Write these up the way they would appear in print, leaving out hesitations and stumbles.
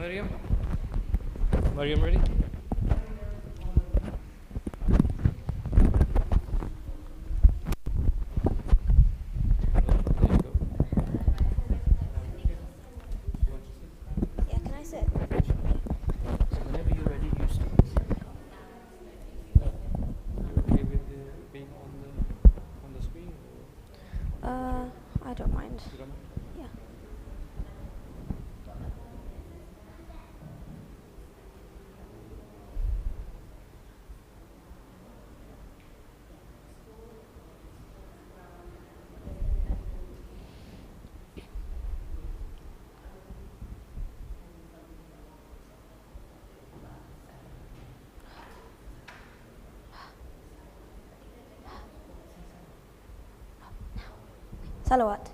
Maryam? Maryam, ready? Yeah, can I sit? So whenever you're ready, you start. You okay with being on the screen? I don't mind. You don't mind? Yeah. Salawat.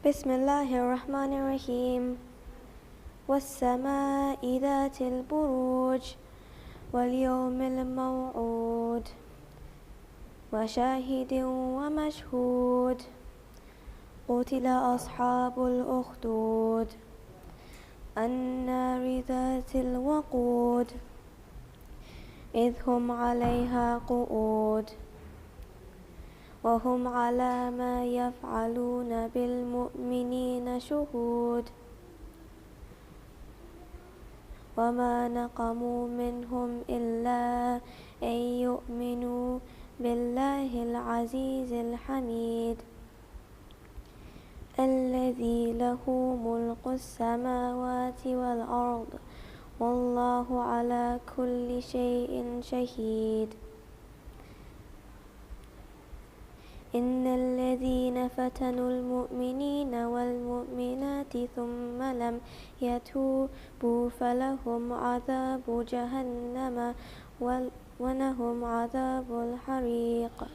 بسم الله الرحمن الرحيم والسماء ذات البروج واليوم الموعود وشاهد ومشهود قتل أصحاب الأخدود النار ذات الوقود إذ هم عليها قعود وهم على ما يفعلون بالمؤمنين شهود وما نقموا منهم إلا أن يؤمنوا بالله العزيز الحميد الذي له ملك السماوات والأرض والله على كل شيء شهيد إن الذين فتنوا المؤمنين والمؤمنات ثم لم يتوبوا فلهم عذاب جهنم ولهم عذاب الحريق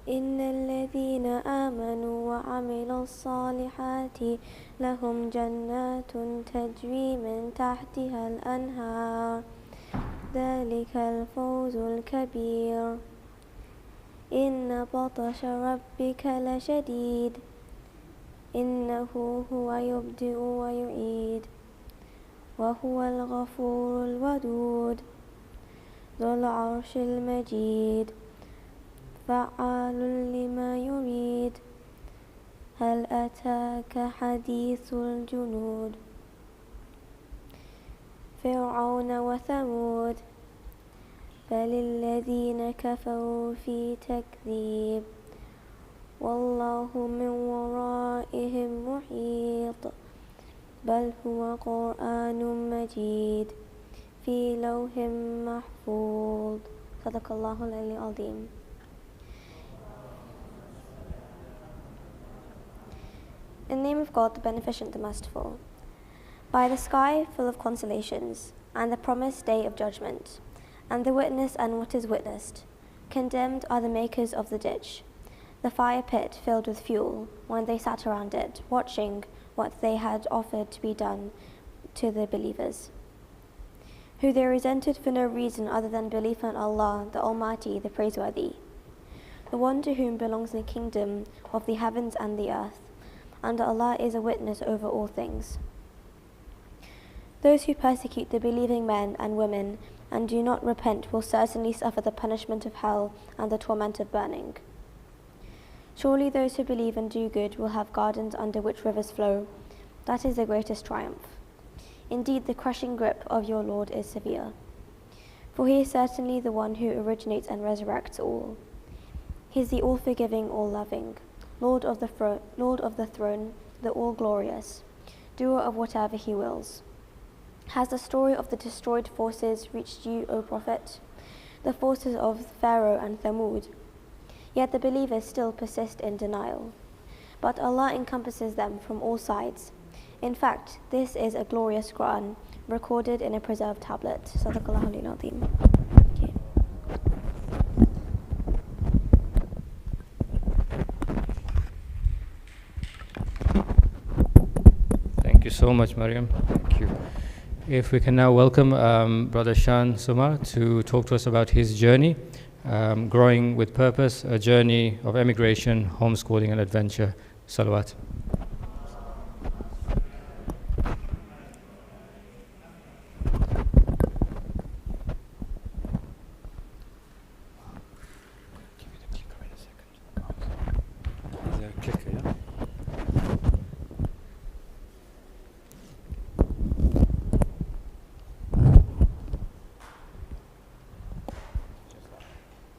إن الذين آمنوا وعملوا الصالحات لهم جنات تجري من تحتها الأنهار ذلك الفوز الكبير إن بطش ربك لشديد إنه هو يبدئ ويعيد وهو الغفور الودود ذو العرش المجيد فعال لما يريد هل أتاك حديث الجنود فرعون وثمود بل الذين كفروا في تكذيب والله من ورائهم محيط بل هو قرآن مجيد في لوح محفوظ صدق الله العلي العظيم. In the name of God, the Beneficent, the Merciful. By the sky full of constellations, and the promised day of judgment, and the witness and what is witnessed, condemned are the makers of the ditch, the fire pit filled with fuel, when they sat around it, watching what they had offered to be done to the believers, who they resented for no reason other than belief in Allah, the Almighty, the Praiseworthy, the one to whom belongs the kingdom of the heavens and the earth, and Allah is a witness over all things. Those who persecute the believing men and women and do not repent will certainly suffer the punishment of hell and the torment of burning. Surely those who believe and do good will have gardens under which rivers flow. That is the greatest triumph. Indeed, the crushing grip of your Lord is severe. For he is certainly the one who originates and resurrects all. He is the all-forgiving, all-loving, Lord of the throne, the all-glorious, doer of whatever he wills. Has the story of the destroyed forces reached you, O Prophet? The forces of Pharaoh and Thamud? Yet the believers still persist in denial. But Allah encompasses them from all sides. In fact, this is a glorious Quran, recorded in a preserved tablet. Sadaqallahu al-Azim. Thank you so much, Maryam. Thank you. If we can now welcome Brother Shan Sumar to talk to us about his journey Growing with Purpose, a journey of emigration, homeschooling and adventure. Salawat.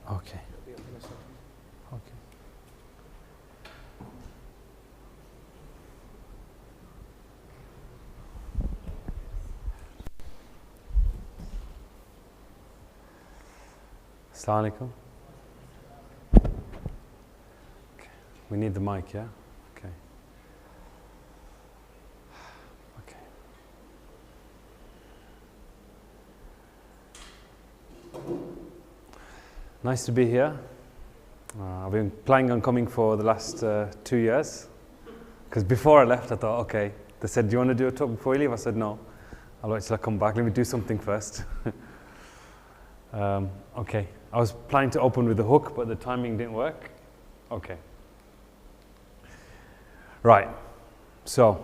Okay. Okay. Assalamu alaikum. Okay. We need the mic, yeah? Okay. Okay. Nice to be here. I've been planning on coming for the last 2 years. Because before I left, I thought, okay. They said, do you want to do a talk before you leave? I said, no. I'll wait till I come back. Let me do something first. Okay. I was planning to open with the hook, but the timing didn't work. Okay. Right. So,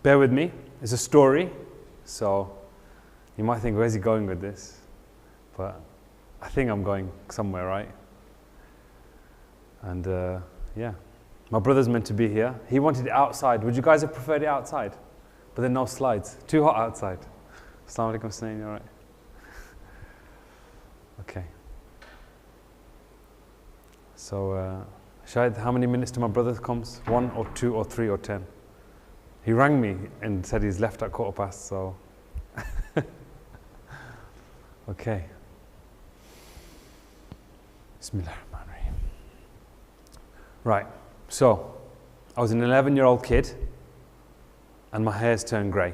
bear with me. It's a story. So, you might think, where's he going with this? But I think I'm going somewhere, right? And yeah, my brother's meant to be here. He wanted it outside. Would you guys have preferred it outside? But then no slides. Too hot outside. Assalamu alaikum, Snain, you all right? Okay. So, Shahid, how many minutes till my brother comes? 1 or 2 or 3 or 10? He rang me and said he's left at 1:15, so. Okay. Bismillahirrahmanirrahim. Right, so I was an 11-year-old kid and my hair's turned grey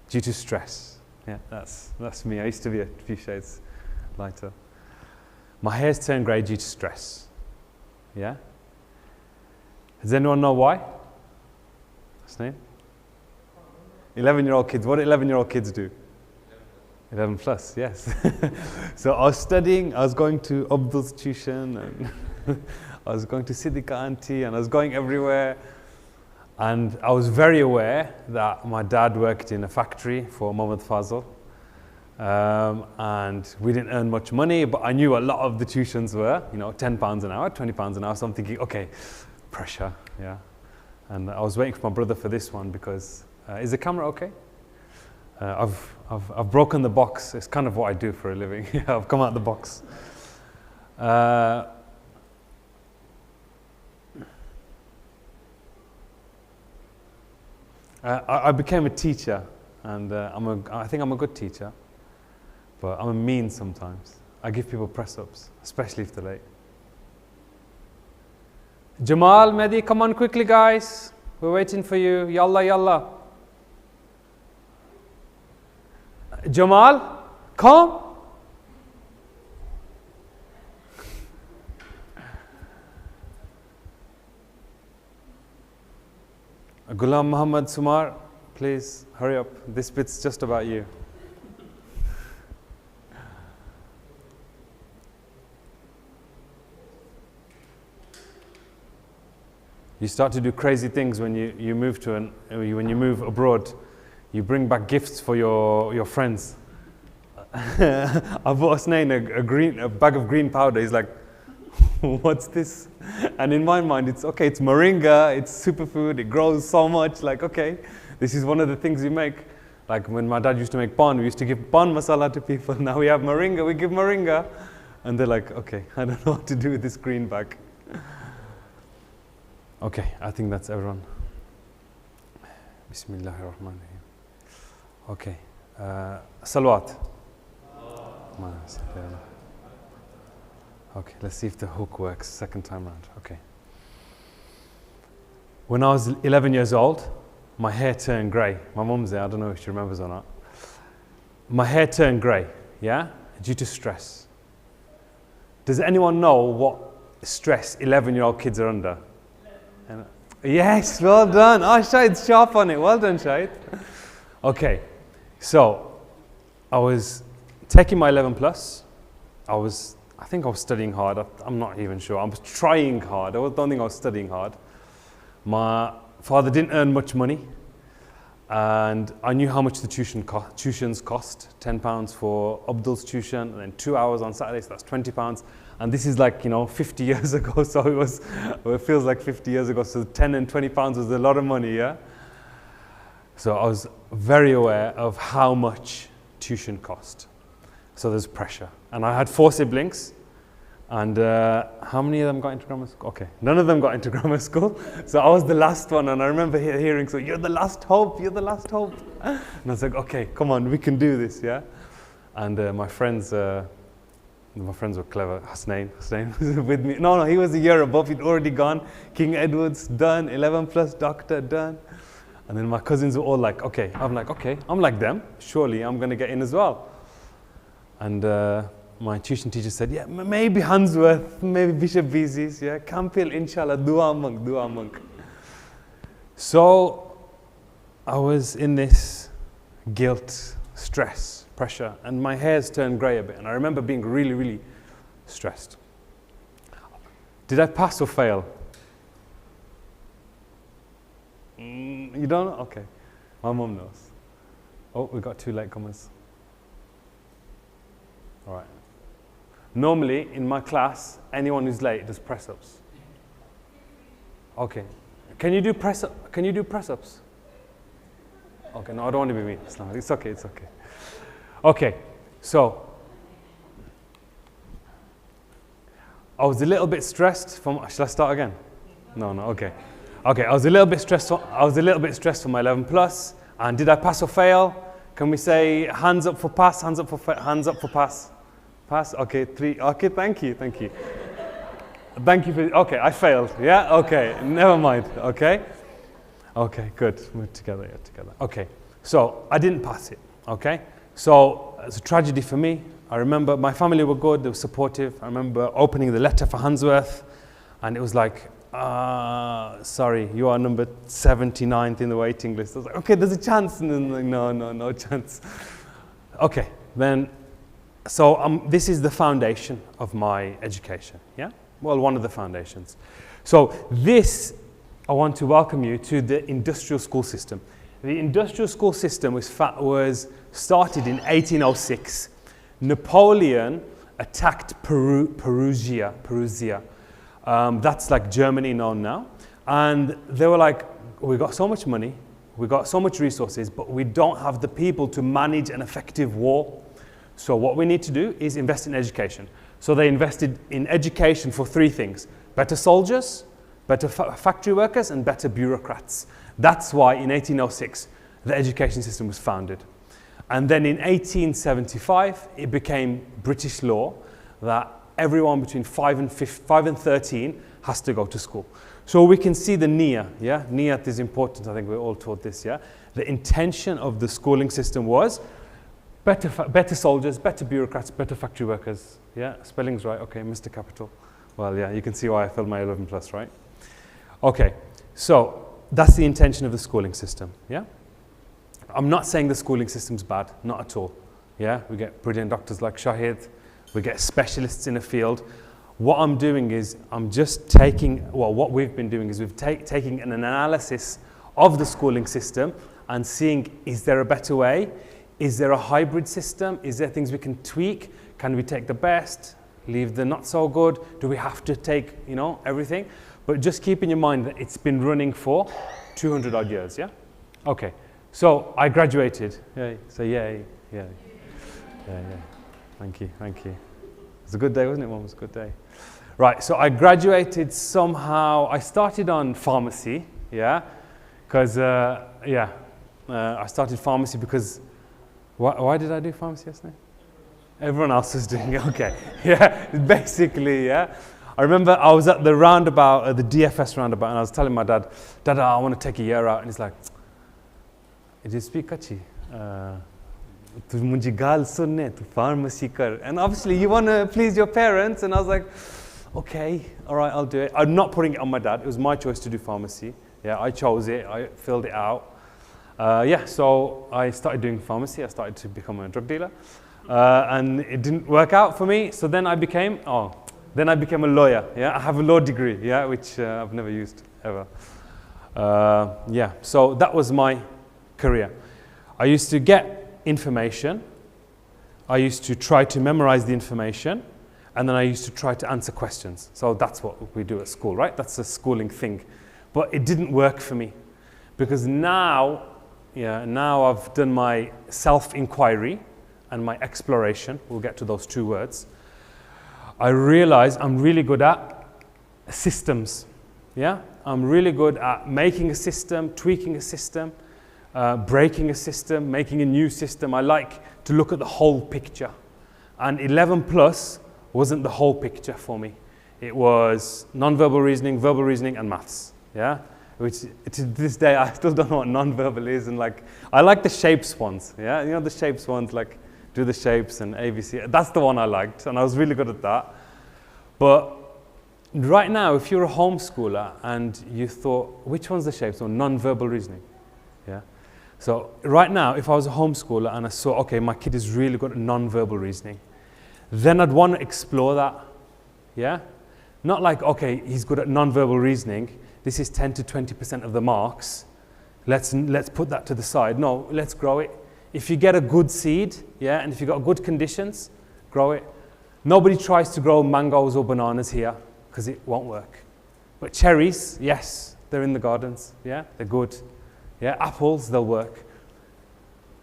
due to stress. Yeah, that's me. I used to be a few shades lighter. My hair's turned grey due to stress. Yeah? Does anyone know why? What's his name? 11-year-old kids. What do 11-year-old kids do? 11 plus, yes. So I was studying, I was going to Abdul's tuition, and I was going to Siddiqa auntie, and I was going everywhere. And I was very aware that my dad worked in a factory for Mohammed Fazal. And we didn't earn much money, but I knew a lot of the tuitions were, you know, £10 an hour, £20 an hour. So I'm thinking, okay, pressure, yeah. And I was waiting for my brother for this one because, is the camera okay? I've broken the box. It's kind of what I do for a living. I've come out the box. I became a teacher, and I think I'm a good teacher, but I'm mean sometimes. I give people press-ups, especially if they're late. Jamal, Mehdi, come on quickly, guys. We're waiting for you. Yalla, yalla. Jamal, come. Ghulam Muhammad Sumar, please hurry up. This bit's just about you. You start to do crazy things when you move to when you move abroad. You bring back gifts for your friends. I bought Snain a bag of green powder. He's like, what's this? And in my mind, it's okay, it's moringa, it's superfood, it grows so much. Like, okay, this is one of the things we make. Like when my dad used to make pan, we used to give pan masala to people. Now we have moringa, we give moringa. And they're like, okay, I don't know what to do with this green bag. Okay, I think that's everyone. Bismillahirrahmanirrahim. Okay, salawat. Okay, let's see if the hook works second time round. Okay. When I was 11 years old, my hair turned grey. My mum's there, I don't know if she remembers or not. My hair turned grey, yeah, due to stress. Does anyone know what stress 11-year-old kids are under? Yes, well done. Oh, Shahid's sharp on it. Well done, Shahid. Okay, so I was taking my 11 plus, I think I was studying hard. I'm not even sure. I was trying hard. I don't think I was studying hard. My father didn't earn much money, and I knew how much the tuitions cost. £10 for Abdul's tuition, and then 2 hours on Saturdays, so that's £20. And this is like, 50 years ago, so it feels like 50 years ago, so 10 and £20 was a lot of money, yeah? So I was very aware of how much tuition cost. So there's pressure. And I had 4 siblings, and how many of them got into grammar school? Okay, none of them got into grammar school. So I was the last one, and I remember hearing, so you're the last hope, you're the last hope. And I was like, okay, come on, we can do this, yeah? And my friends were clever. Hasnain was with me. No, he was a year above, he'd already gone. King Edward's done, 11 plus doctor done. And then my cousins were all like, okay, I'm like them, surely I'm gonna get in as well. And my tuition teacher said, yeah, maybe Hansworth, maybe Bishop Beezy's, yeah, Campbell, inshallah, dua monk. So I was in this guilt, stress, pressure, and my hair's turned grey a bit, and I remember being really, really stressed. Did I pass or fail? You don't know? Okay. My mum knows. Oh, we got 2 latecomers. All right. Normally, in my class, anyone who's late does press-ups. Okay. Can you do press-ups? Okay, no, I don't want to be mean. It's okay. Okay, so I was a little bit stressed from. Shall I start again? No. Okay. I was a little bit stressed. I was a little bit stressed for my 11 plus. And did I pass or fail? Can we say hands up for pass? Hands up for pass. Pass. Okay, 3. Okay, thank you. Thank you for. Okay, I failed. Yeah. Okay, never mind. Okay, good. We're together. Okay, so I didn't pass it. Okay, so it's a tragedy for me. I remember my family were good. They were supportive. I remember opening the letter for Hansworth, and it was like, sorry, you are number 79th in the waiting list. I was like, okay, there's a chance. And then like, no chance. Okay, then, so this is the foundation of my education, yeah? Well, one of the foundations. So this, I want to welcome you to the industrial school system. The industrial school system was started in 1806. Napoleon attacked Perusia. That's like Germany known now. And they were like, we got so much money, we got so much resources, but we don't have the people to manage an effective war. So what we need to do is invest in education. So they invested in education for 3 things: better soldiers, better factory workers, and better bureaucrats. That's why in 1806 the education system was founded. And then in 1875 it became British law that everyone between 5 and 13 has to go to school. So we can see the niyah, yeah? Niyat is important, I think we're all taught this, yeah? The intention of the schooling system was better soldiers, better bureaucrats, better factory workers, yeah? Spelling's right, okay, Mr. Capital. Well, yeah, you can see why I failed my 11 plus, right? Okay, so that's the intention of the schooling system, yeah? I'm not saying the schooling system's bad, not at all, yeah? We get brilliant doctors like Shahid, we get specialists in a field. What I'm doing is I'm just taking, well, what we've been doing is we've taking an analysis of the schooling system and seeing, is there a better way? Is there a hybrid system? Is there things we can tweak? Can we take the best, leave the not so good? Do we have to take, everything? But just keep in your mind that it's been running for 200 odd years, yeah? Okay, so I graduated. Yay, say yay, yeah. Thank you. It was a good day, wasn't it, Mum? It was a good day. Right, so I graduated somehow. I started on pharmacy, yeah? Because, I started pharmacy because, why did I do pharmacy yesterday? Everyone else was doing it, okay. Yeah, basically, yeah. I remember I was at the roundabout, the DFS roundabout, and I was telling my dad, Dad, I want to take a year out. And he's like, did you speak Kachi? Pharmacy kar. And obviously you want to please your parents, and I was like, okay, all right, I'll do it. I'm not putting it on my dad. It was my choice to do pharmacy. Yeah, I chose it. I filled it out. So I started doing pharmacy. I started to become a drug dealer. and it didn't work out for me. So then I became a lawyer. Yeah, I have a law degree. Yeah, which I've never used ever. Yeah, so that was my career. I used to get information. I used to try to memorize the information, and then I used to try to answer questions. So that's what we do at school, right? That's a schooling thing. But it didn't work for me, because now I've done my self-inquiry and my exploration. We'll get to those two words. I realize I'm really good at systems. Yeah, I'm really good at making a system, tweaking a system, breaking a system, making a new system. I like to look at the whole picture. And 11 plus wasn't the whole picture for me. It was non-verbal reasoning, verbal reasoning, and maths. Yeah, which to this day I still don't know what non-verbal is. And like, I like the shapes ones. Yeah, you know the shapes ones, like do the shapes and ABC. That's the one I liked, and I was really good at that. But right now, if you're a homeschooler and you thought, which one's the shapes? Or non-verbal reasoning. Yeah. So right now, if I was a homeschooler and I saw, okay, my kid is really good at non-verbal reasoning, then I'd want to explore that. Yeah. Not like, okay, he's good at non-verbal reasoning. This is 10 to 20% of the marks. Let's put that to the side. No, let's grow it. If you get a good seed, yeah, and if you've got good conditions, grow it. Nobody tries to grow mangoes or bananas here because it won't work. But cherries, yes, they're in the gardens. Yeah, they're good. Yeah, apples, they'll work.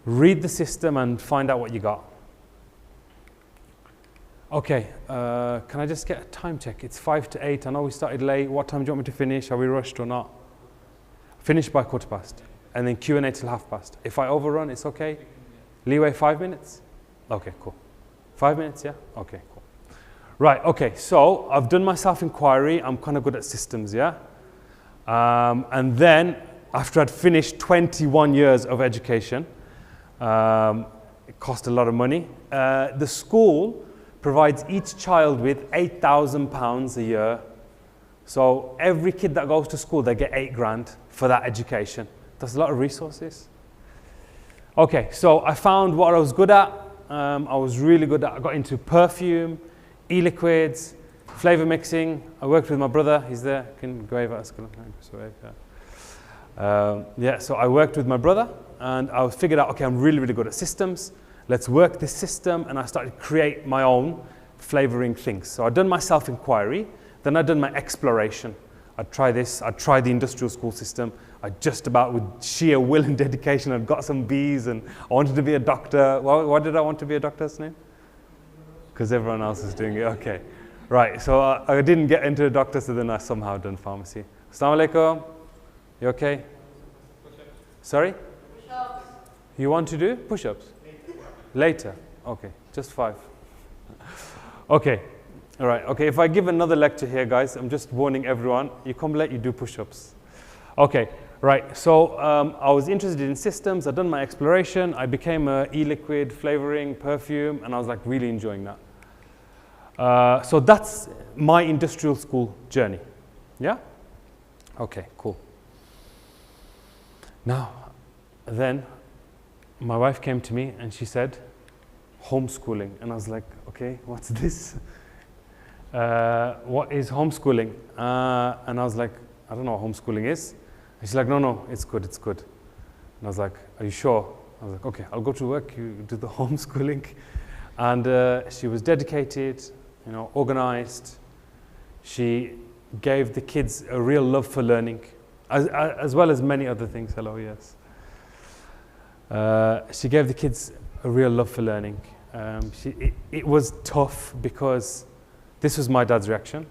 Read the system and find out what you got. Okay, can I just get a time check? It's 5 to 8. I know we started late. What time do you want me to finish? Are we rushed or not? Finish by 1:15. And then Q&A till past. If I overrun, it's okay? Leeway 5 minutes? Okay, cool. 5 minutes, yeah? Okay, cool. Right, okay, so I've done my self-inquiry. I'm kind of good at systems, yeah? And then, after I'd finished 21 years of education, it cost a lot of money. The school provides each child with £8,000 a year. So every kid that goes to school, they get 8 grand for that education. That's a lot of resources. Okay, so I found what I was good at. I was really good at, I got into perfume, e-liquids, flavor mixing. I worked with my brother, he's there, can go wave at us. Yeah, so I worked with my brother and I figured out, okay, I'm really, really good at systems. Let's work this system, and I started to create my own flavoring things. So I'd done my self-inquiry, then I'd done my exploration. I'd try this, I'd try the industrial school system. I just about, with sheer will and dedication, I'd got some B's and I wanted to be a doctor. Why did I want to be a doctor, Sneem? Because everyone else is doing it, okay. Right, so I didn't get into a doctor, so then I somehow done pharmacy. Assalamu alaikum. You okay? Push-ups. Sorry? Push-ups. You want to do push-ups? Later? Okay, just 5. Okay, all right, okay, if I give another lecture here, guys, I'm just warning everyone, you come late, you do push-ups. Okay, right, so I was interested in systems, I'd done my exploration, I became a e-liquid, flavoring, perfume, and I was like really enjoying that. So that's my industrial school journey, yeah? Okay, cool. Now, then, my wife came to me and she said, homeschooling. And I was like, okay, what's this? What is homeschooling? And I was like, I don't know what homeschooling is. And she's like, no, it's good, it's good. And I was like, are you sure? I was like, okay, I'll go to work, you do the homeschooling. And she was dedicated, you know, organized. She gave the kids a real love for learning, as well as many other things. Hello, yes. She gave the kids a real love for learning. It was tough because this was my dad's reaction.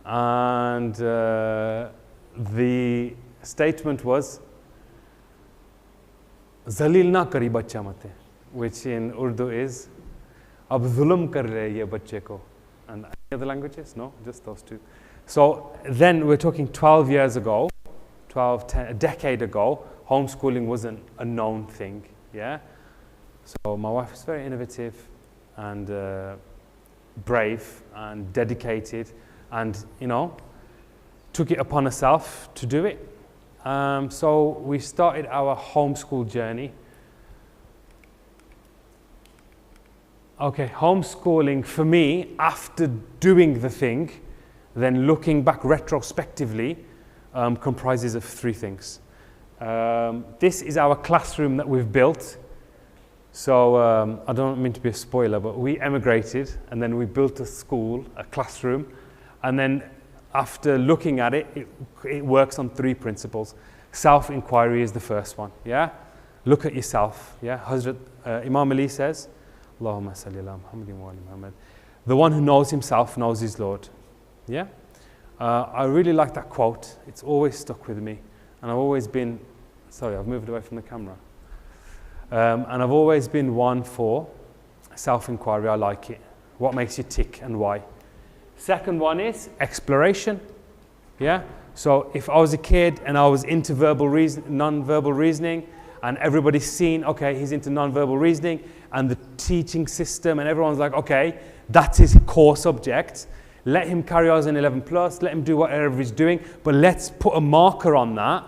And the statement was, Zalil na kari bachcha mate, which in Urdu is, ab zulm kar rahe ye bachche ko. And any other languages? No, just those two. So then we're talking 12 years ago, 10, a decade ago, homeschooling wasn't a known thing, yeah? So my wife was very innovative and brave and dedicated and, you know, took it upon herself to do it. So we started our homeschool journey Okay, homeschooling for me, after doing the thing, then looking back retrospectively, comprises of three things. This is our classroom that we've built. So I don't mean to be a spoiler, but we emigrated and then we built a school, a classroom, and then after looking at it, it works on three principles. Self-inquiry is the first one, yeah? Look at yourself, yeah? Hazrat Imam Ali says, Allahumma salli ala Muhammadin wa ali Muhammad. The one who knows himself knows his Lord, yeah? I really like that quote. It's always stuck with me. And I've always been, sorry, I've moved away from the camera. And I've always been one for self-inquiry. I like it. What makes you tick and why? Second one is exploration. Yeah. So if I was a kid and I was into non-verbal reasoning, and everybody's seen, okay, he's into non-verbal reasoning, and the teaching system, and everyone's like, okay, that's his core subject. Let him carry on as an 11 plus. Let him do whatever he's doing, but let's put a marker on that.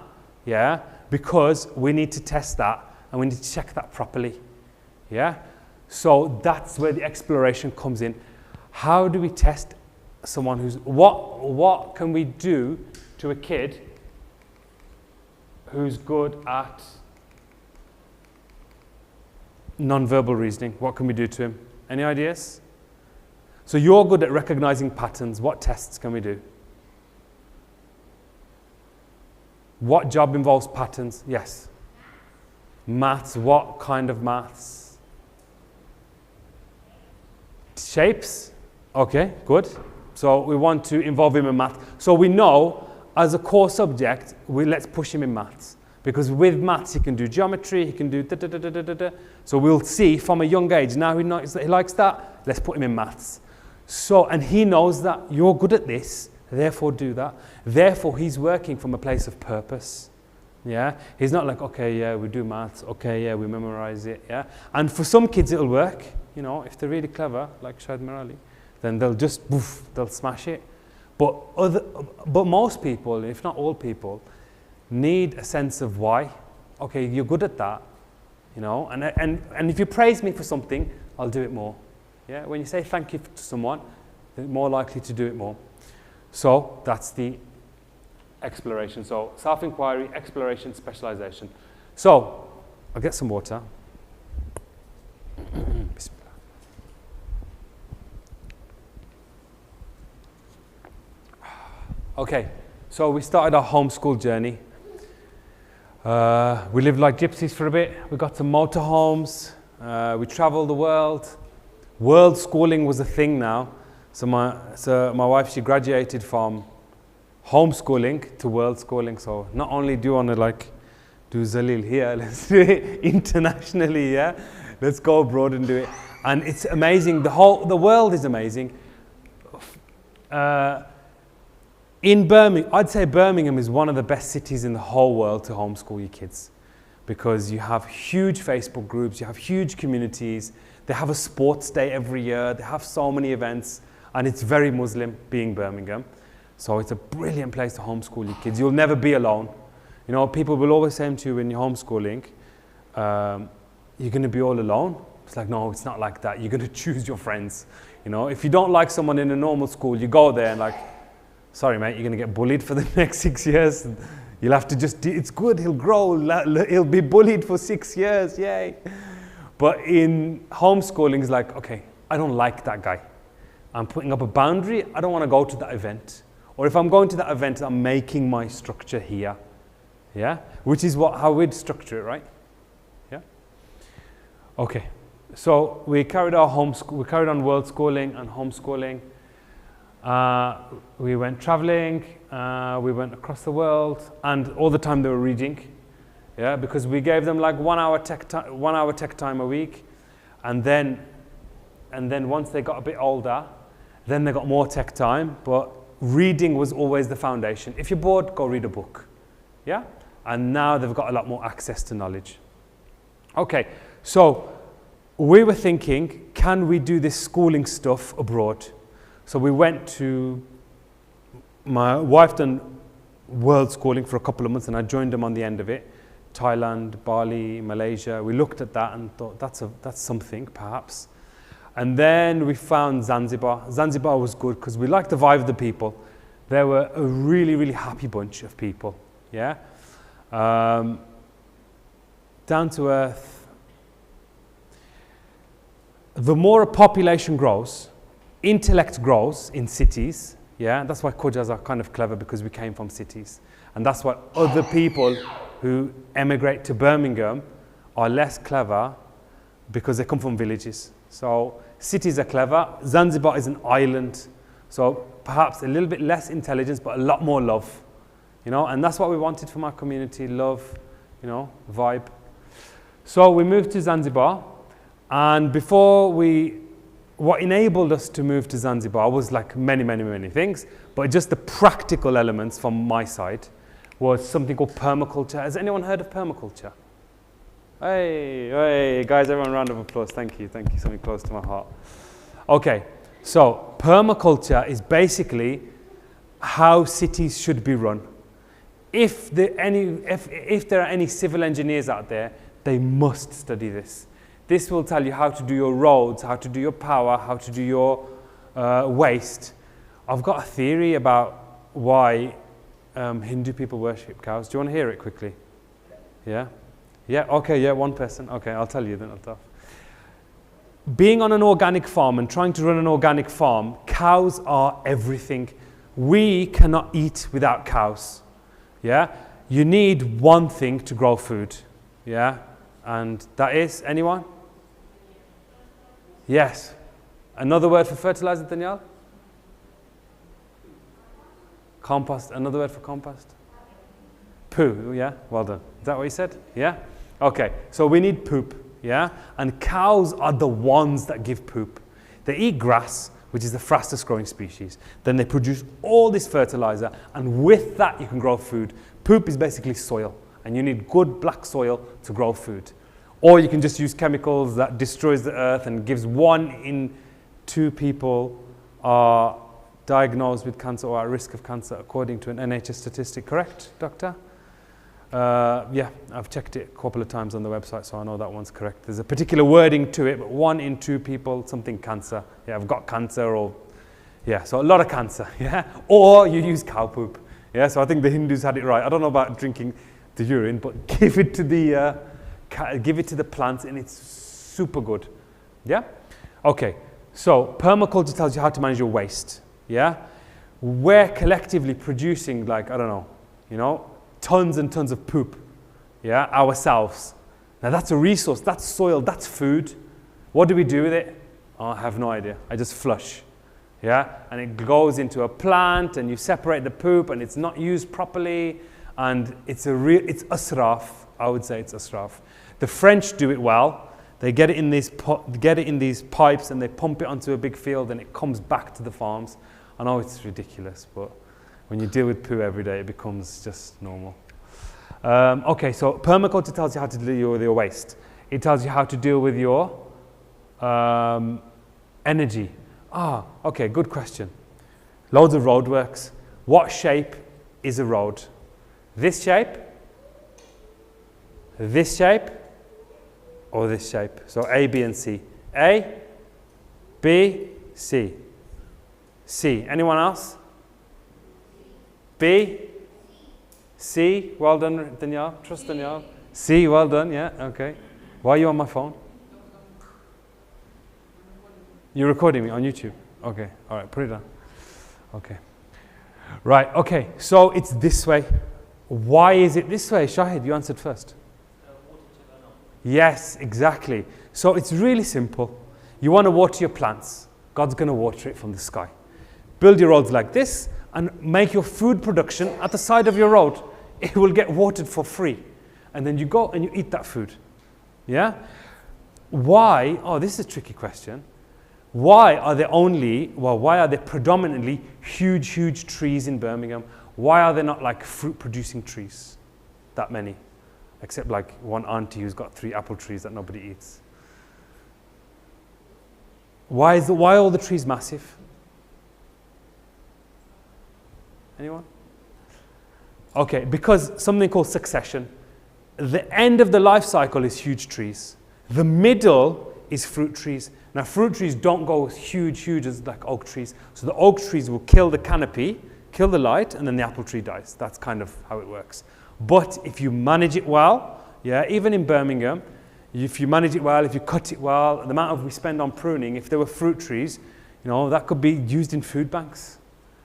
Yeah. Because we need to test that. And we need to check that properly, yeah? So that's where the exploration comes in. How do we test someone who's, what can we do to a kid who's good at non-verbal reasoning? What can we do to him? Any ideas? So you're good at recognizing patterns. What tests can we do? What job involves patterns? Yes. Maths, what kind of maths? Shapes? Okay, good. So we want to involve him in maths. So we know as a core subject, let's push him in maths. Because with maths, he can do geometry, he can do da-da-da-da-da-da. So we'll see from a young age, now he likes that, let's put him in maths. So, and he knows that you're good at this, therefore do that. Therefore, he's working from a place of purpose. Yeah, he's not like, okay, yeah, we do maths, okay, yeah, we memorize it, yeah. And for some kids it'll work, you know, if they're really clever, like Shahid Merali, then they'll just, poof, they'll smash it. But most people, if not all people, need a sense of why. Okay, you're good at that, you know, and if you praise me for something, I'll do it more. Yeah, when you say thank you to someone, they're more likely to do it more. So that's the exploration. So self-inquiry, exploration, specialization. So I'll get some water. Okay, so we started our homeschool journey. We lived like gypsies for a bit. We got some motorhomes. We traveled the world. World schooling was a thing now. So my wife, she graduated from homeschooling to world schooling. So not only do you want to like do Zalil here, let's do it internationally, yeah? Let's go abroad and do it. And it's amazing. The world is amazing. In Birmingham, I'd say Birmingham is one of the best cities in the whole world to homeschool your kids, because you have huge Facebook groups, you have huge communities, they have a sports day every year, they have so many events, and it's very Muslim being Birmingham. So it's a brilliant place to homeschool your kids. You'll never be alone. You know, people will always say to you when you're homeschooling, you're going to be all alone. It's like, no, it's not like that. You're going to choose your friends. You know, if you don't like someone in a normal school, you go there and like, sorry, mate, you're going to get bullied for the next 6 years. You'll have to just, it's good, he'll grow, he'll be bullied for 6 years, yay. But in homeschooling, it's like, okay, I don't like that guy. I'm putting up a boundary. I don't want to go to that event. Or if I'm going to that event, I'm making my structure here. Yeah? Which is how we'd structure it, right? Yeah? Okay. So we carried on world schooling and homeschooling. We went traveling, we went across the world, and all the time they were reading. Yeah, because we gave them like 1 hour tech time a week, and then once they got a bit older, then they got more tech time, but reading was always the foundation. If you're bored, go read a book. Yeah? And now they've got a lot more access to knowledge. Okay, so we were thinking, can we do this schooling stuff abroad? So we went to, my wife done world schooling for a couple of months, and I joined them on the end of it. Thailand, Bali, Malaysia. We looked at that and thought that's something perhaps. And then we found Zanzibar. Zanzibar was good because we liked the vibe of the people. They were a really, really happy bunch of people. Yeah? Down to earth. The more a population grows, intellect grows in cities. Yeah? That's why Kujas are kind of clever, because we came from cities. And that's why other people who emigrate to Birmingham are less clever, because they come from villages. So cities are clever. Zanzibar is an island, so perhaps a little bit less intelligence, but a lot more love. You know, and that's what we wanted from our community, love, you know, vibe. So we moved to Zanzibar, and what enabled us to move to Zanzibar was like many, many, many things, but just the practical elements from my side was something called permaculture. Has anyone heard of permaculture? Hey, guys, everyone, round of applause. Thank you, something close to my heart. Okay, so permaculture is basically how cities should be run. If there are any civil engineers out there, they must study this. This will tell you how to do your roads, how to do your power, how to do your waste. I've got a theory about why Hindu people worship cows. Do you want to hear it quickly? Yeah? Yeah, okay, yeah, one person. Okay, I'll tell you then. Being on an organic farm and trying to run an organic farm, cows are everything. We cannot eat without cows. Yeah? You need one thing to grow food. Yeah? And that is, anyone? Yes. Another word for fertilizer, Danielle? Compost. Another word for compost? Poo. Yeah? Well done. Is that what you said? Yeah? Okay. So we need poop. Yeah? And cows are the ones that give poop. They eat grass, which is the fastest growing species. Then they produce all this fertilizer, and with that you can grow food. Poop is basically soil, and you need good black soil to grow food. Or you can just use chemicals that destroys the earth and gives 1 in 2 people are diagnosed with cancer or at risk of cancer, according to an NHS statistic. Correct, doctor? Yeah, I've checked it a couple of times on the website, so I know that one's correct. There's a particular wording to it, but 1 in 2 people, something cancer. Yeah, I've got cancer, or yeah, so a lot of cancer. Yeah, or you use cow poop. Yeah, so I think the Hindus had it right. I don't know about drinking the urine, but give it to the plants, and it's super good. Yeah. Okay. So permaculture tells you how to manage your waste. Yeah. We're collectively producing, like, I don't know, you know, tons and tons of poop, yeah, ourselves. Now that's a resource, that's soil, that's food. What do we do with it? Oh, I have no idea. I just flush, yeah? And it goes into a plant, and you separate the poop, and it's not used properly, and it's asraf. I would say it's asraf. The French do it well. They get it in these pipes, and they pump it onto a big field, and it comes back to the farms. I know it's ridiculous, but when you deal with poo every day, it becomes just normal. Okay, so permaculture tells you how to deal with your waste. It tells you how to deal with your energy. Okay, good question. Loads of roadworks. What shape is a road? This shape, or this shape? So A, B, and C. A, B, C. C. Anyone else? B, C. Well done, Danielle. Trust Danielle. C. Well done. Yeah. Okay. Why are you on my phone? You're recording me on YouTube. Okay. All right. Put it down. Okay. Right. Okay. So it's this way. Why is it this way? Shahid, you answered first. Yes, exactly. So it's really simple. You want to water your plants. God's going to water it from the sky. Build your roads like this and make your food production at the side of your road. It will get watered for free. And then you go and you eat that food. Yeah? Why? Oh, this is a tricky question. Why are there predominantly huge trees in Birmingham? Why are there not like fruit producing trees? That many. Except like one auntie who's got 3 apple trees that nobody eats. Why are all the trees massive? Anyone? Okay, because something called succession. The end of the life cycle is huge trees. The middle is fruit trees. Now fruit trees don't go as huge as like oak trees. So the oak trees will kill the canopy, kill the light, and then the apple tree dies. That's kind of how it works. But if you manage it well, yeah, even in Birmingham, if you manage it well, if you cut it well, the amount of we spend on pruning, if there were fruit trees, you know, that could be used in food banks.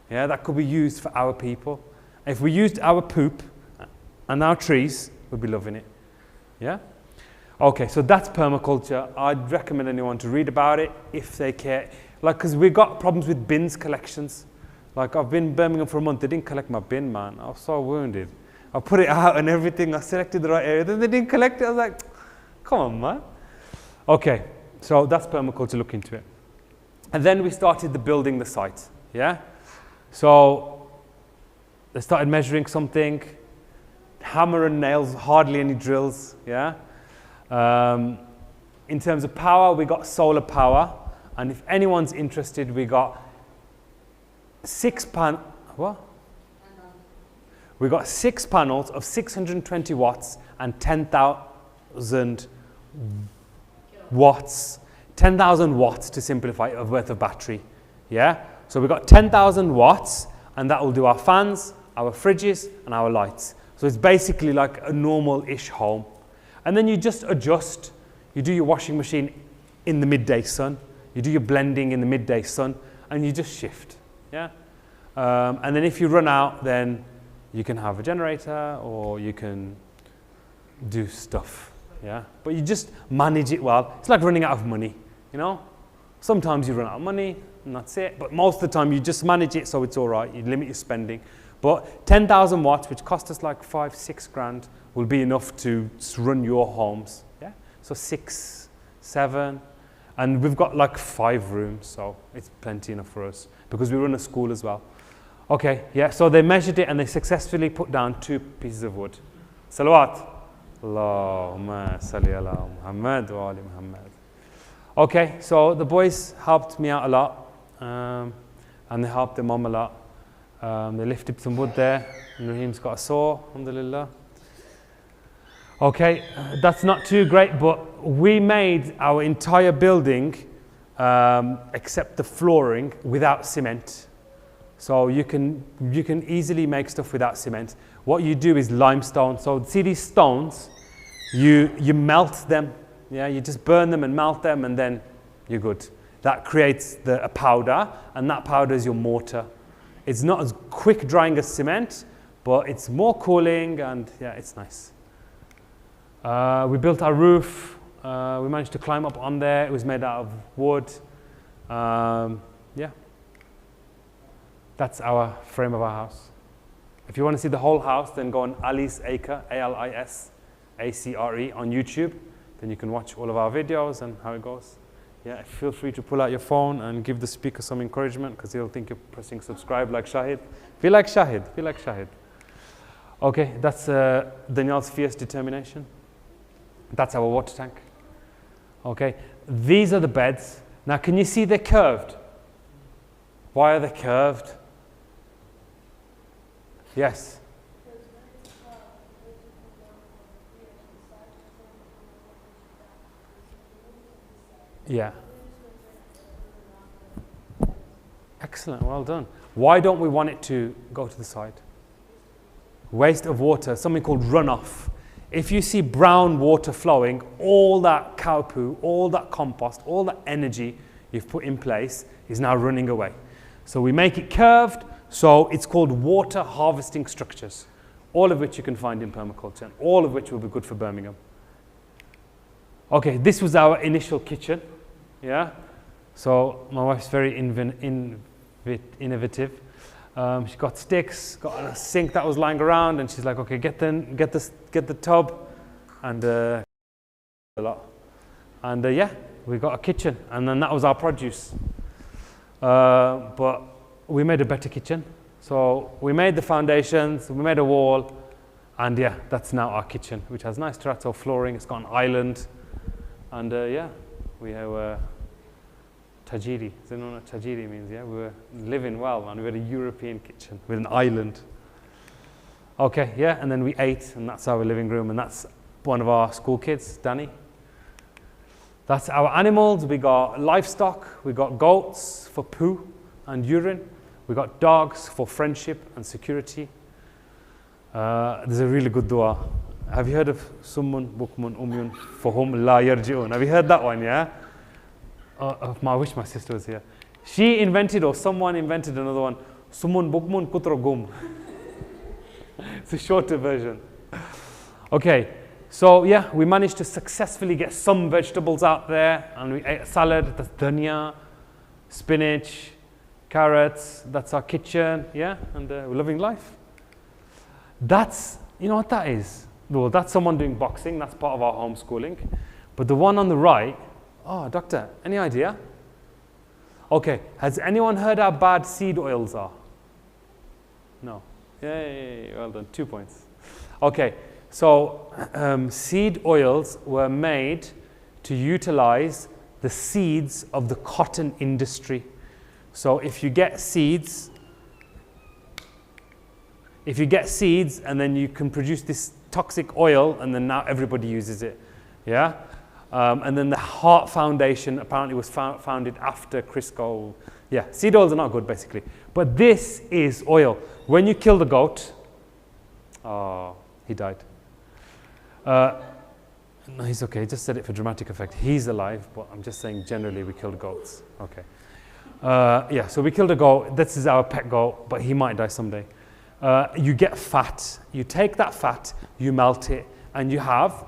Yeah, that could be used for our people. If we used our poop and our trees, we'd be loving it. Yeah? Okay, so that's permaculture. I'd recommend anyone to read about it if they care. Like, because we've got problems with bins collections. Like, I've been in Birmingham for a month. They didn't collect my bin, man. I was so wounded. I put it out and everything. I selected the right area. Then they didn't collect it. I was like, come on, man. Okay, so that's permaculture. Look into it. And then we started building the site. Yeah? So they started measuring something. Hammer and nails, hardly any drills. Yeah? In terms of power, we got solar power. And if anyone's interested, we got 6 panels of 620 watts and 10,000 watts. 10,000 watts to simplify of worth of battery. Yeah? So we've got 10,000 watts, and that will do our fans, our fridges, and our lights. So it's basically like a normal-ish home. And then you just adjust. You do your washing machine in the midday sun. You do your blending in the midday sun, and you just shift. Yeah? And then if you run out, then you can have a generator, or you can do stuff. Yeah? But you just manage it well. It's like running out of money, you know? Sometimes you run out of money, and that's it. But most of the time, you just manage it so it's all right. You limit your spending. But 10,000 watts, which cost us like 5-6 grand, will be enough to run your homes. Yeah? So 6, 7, and we've got like 5 rooms, so it's plenty enough for us because we run a school as well. Okay, yeah, so they measured it and they successfully put down 2 pieces of wood. Salawat. Allahumma salli ala Muhammad wa ali Muhammad. Okay, so the boys helped me out a lot, and they helped their mum a lot. They lifted some wood there, and Raheem's got a saw, alhamdulillah. Okay, that's not too great, but we made our entire building, except the flooring, without cement. So you can easily make stuff without cement. What you do is limestone. So see these stones, you melt them. Yeah, you just burn them and melt them, and then you're good. That creates a powder, and that powder is your mortar. It's not as quick drying as cement, but it's more cooling, and yeah, it's nice. We built our roof. We managed to climb up on there. It was made out of wood. Yeah. That's our frame of our house. If you want to see the whole house, then go on Alice Acre, ALISACRE on YouTube. Then you can watch all of our videos and how it goes. Yeah, feel free to pull out your phone and give the speaker some encouragement, because he'll think you're pressing subscribe like Shahid. Feel like Shahid, feel like Shahid. Okay, that's Daniel's fierce determination. That's our water tank. Okay, these are the beds. Now, can you see they're curved? Why are they curved? Yes. Yeah. Excellent, well done. Why don't we want it to go to the side? Waste of water, something called runoff. If you see brown water flowing, all that cow poo, all that compost, all that energy you've put in place is now running away. So we make it curved, so it's called water harvesting structures, all of which you can find in permaculture, and all of which will be good for Birmingham. Okay, this was our initial kitchen. Yeah, so my wife's very innovative. She got sticks, got a sink that was lying around, and she's like, "Okay, get the tub," and a lot, and yeah, we got a kitchen, and then that was our produce. But we made a better kitchen. So we made the foundations, we made a wall, and yeah, that's now our kitchen, which has nice terrazzo flooring. It's got an island, and yeah. We have tajiri. Does anyone know what tajiri means? Yeah, we were living well, man. We had a European kitchen with an island. Okay, yeah, and then we ate, and that's our living room, and that's one of our school kids, Danny. That's our animals. We got livestock. We got goats for poo and urine. We got dogs for friendship and security. There's a really good dua. Have you heard of Summun, Bukmun, Umyun, Fahum La Yarji'un? Have you heard that one, yeah? I wish my sister was here. She invented, or someone invented another one. Summun, Bukmun, Kutra Gum. It's a shorter version. Okay, so yeah, we managed to successfully get some vegetables out there, and we ate salad. That's dhania, spinach, carrots. That's our kitchen, yeah, and we're living life. That's, you know what that is? Well, that's someone doing boxing. That's part of our homeschooling. But the one on the right, oh, doctor, any idea? Okay, has anyone heard how bad seed oils are? No. Yay, well done, 2 points. Okay, so seed oils were made to utilize the seeds of the cotton industry. So if you get seeds and then you can produce this toxic oil, and then now everybody uses it, yeah? And then the Heart Foundation apparently was founded after Crisco. Yeah, seed oils are not good basically. But this is oil. When you kill the goat, oh, he died. No, he's okay. He just said it for dramatic effect. He's alive, but I'm just saying generally we killed goats. Okay. Yeah, so we killed a goat. This is our pet goat, but he might die someday. You get fat. You take that fat, you melt it, and you have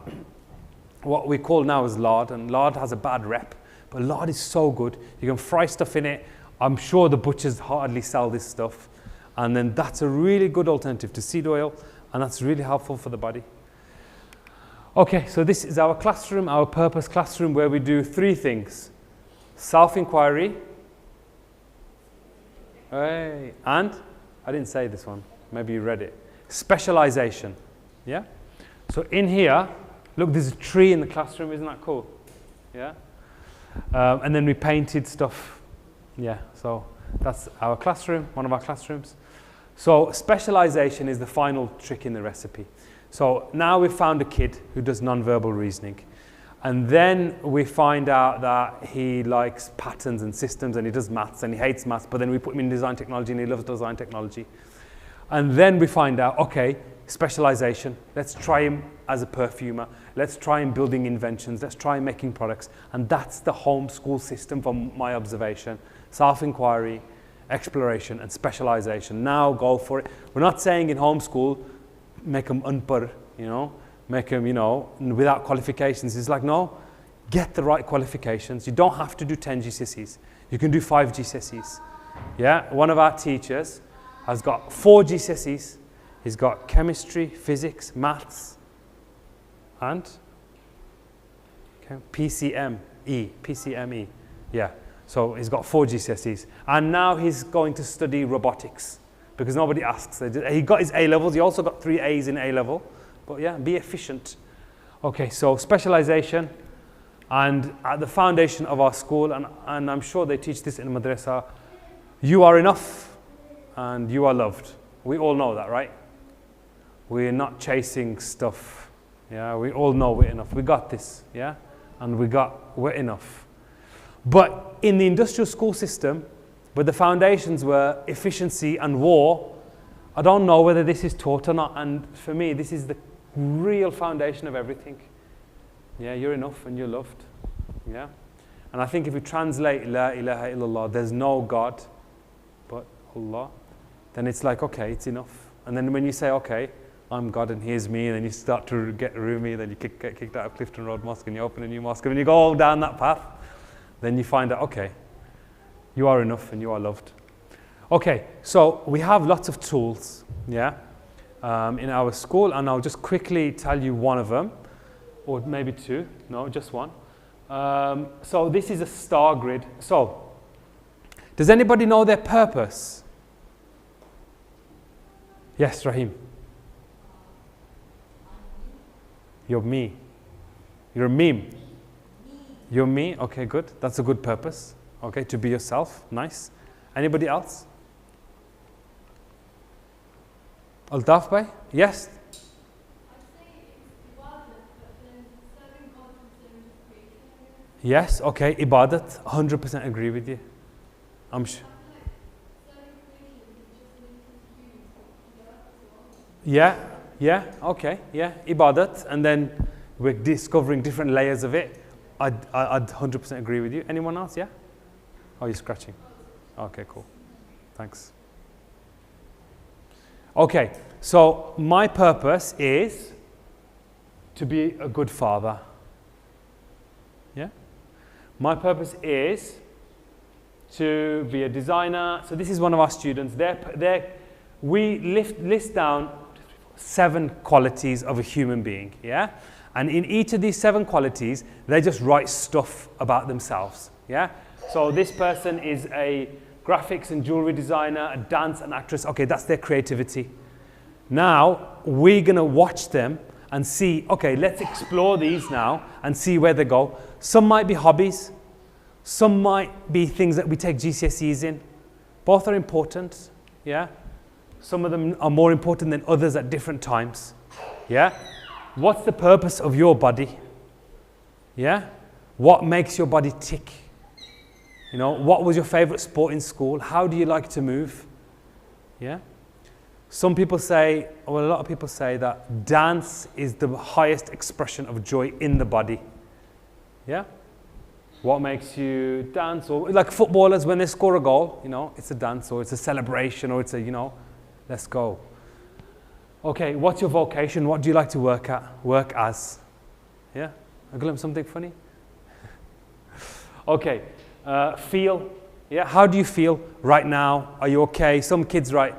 what we call now as lard. And lard has a bad rep, but lard is so good. You can fry stuff in it. I'm sure the butchers hardly sell this stuff. And then that's a really good alternative to seed oil, and that's really helpful for the body. Okay, so this is our classroom, our purpose classroom, where we do 3 things. Self-inquiry. Hey, and I didn't say this one. Maybe you read it. Specialization. Yeah? So in here, look, there's a tree in the classroom. Isn't that cool? Yeah? And then we painted stuff. Yeah, so that's our classroom, one of our classrooms. So specialization is the final trick in the recipe. So now we've found a kid who does non-verbal reasoning. And then we find out that he likes patterns and systems, and he does maths, and he hates maths, but then we put him in design technology, and he loves design technology. And then we find out, okay, specialization. Let's try him as a perfumer. Let's try him building inventions. Let's try him making products. And that's the homeschool system from my observation. Self-inquiry, exploration, and specialization. Now go for it. We're not saying in homeschool, make them unpur, you know, make them, you know, without qualifications. It's like, no, get the right qualifications. You don't have to do 10 GCSEs. You can do 5 GCSEs. Yeah, one of our teachers has got 4 GCSEs. He's got chemistry, physics, maths, and PCME. Yeah, so he's got 4 GCSEs. And now he's going to study robotics because nobody asks. He got his A-levels. He also got 3 A's in A-level. But yeah, be efficient. Okay, so specialization. And at the foundation of our school, and I'm sure they teach this in madrasa, you are enough and you are loved. We all know that, right? We're not chasing stuff. Yeah, we all know we're enough. We got this, yeah? And we're enough. But in the industrial school system, where the foundations were efficiency and war, I don't know whether this is taught or not. And for me, this is the real foundation of everything. Yeah, you're enough and you're loved. Yeah? And I think if we translate La ilaha illallah, there's no God but Allah, then it's like, okay, it's enough. And then when you say, okay, I'm God and here's me, and then you start to get roomy, then you get kicked out of Clifton Road Mosque and you open a new mosque, and when you go all down that path, then you find out, okay, you are enough and you are loved. Okay, so we have lots of tools, yeah, in our school, and I'll just quickly tell you one of them, or maybe 2, no, just one. So this is a star grid. So, does anybody know their purpose? Yes, Rahim. You're me. You're a meme. You're me. Okay, good. That's a good purpose. Okay, to be yourself. Nice. Anybody else? Altaf bhai? Yes? I'd say it's development, but then serving God and serving creation. Yes, okay, ibadat, 100% agree with you. I'm sure. Yeah, okay, yeah, ibadat, and then we're discovering different layers of it. I'd 100% agree with you. Anyone else, yeah? Oh, you're scratching. Okay, cool. Thanks. Okay, so my purpose is to be a good father. Yeah? My purpose is to be a designer. So this is one of our students. We list down 7 qualities of a human being, yeah? And in each of these 7 qualities, they just write stuff about themselves, yeah? So this person is a graphics and jewelry designer, a dance and actress. Okay, that's their creativity. Now, we're going to watch them and see, okay, let's explore these now and see where they go. Some might be hobbies. Some might be things that we take GCSEs in. Both are important, yeah? Some of them are more important than others at different times, yeah? What's the purpose of your body? Yeah? What makes your body tick? You know, what was your favorite sport in school? How do you like to move? Yeah? Some people say, well, a lot of people say that dance is the highest expression of joy in the body. Yeah? What makes you dance? Or like footballers, when they score a goal, you know, it's a dance or it's a celebration or it's a, you know, let's go. Okay, what's your vocation? What do you like to work as? Yeah? A glimpse something funny? Okay, feel. Yeah, how do you feel right now? Are you okay? Some kids write,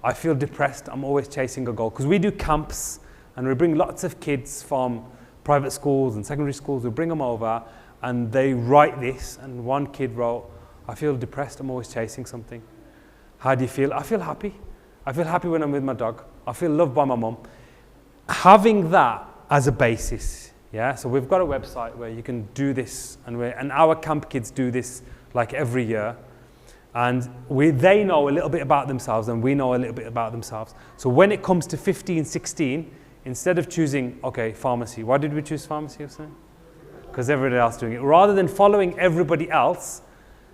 I feel depressed, I'm always chasing a goal. Because we do camps and we bring lots of kids from private schools and secondary schools, we bring them over and they write this, and one kid wrote, I feel depressed, I'm always chasing something. How do you feel? I feel happy. I feel happy when I'm with my dog. I feel loved by my mum. Having that as a basis, yeah? So we've got a website where you can do this, and our camp kids do this like every year. And they know a little bit about themselves and we know a little bit about themselves. So when it comes to 15, 16, instead of choosing, okay, pharmacy. Why did we choose pharmacy, Hussein? Because everybody else is doing it. Rather than following everybody else,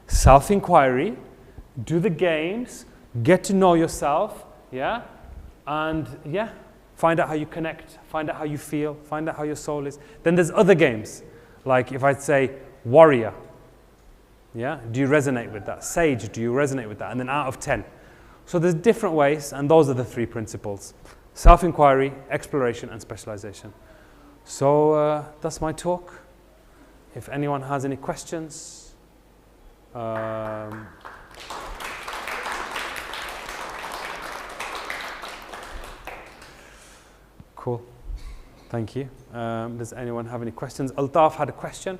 self-inquiry, do the games, get to know yourself, yeah? And yeah, find out how you connect, find out how you feel, find out how your soul is. Then there's other games, like if I'd say warrior, yeah? Do you resonate with that? Sage, do you resonate with that? And then out of 10. So there's different ways, and those are the 3 principles. Self-inquiry, exploration, and specialization. So that's my talk. If anyone has any questions. Cool. Thank you. Does anyone have any questions? Altaf had a question.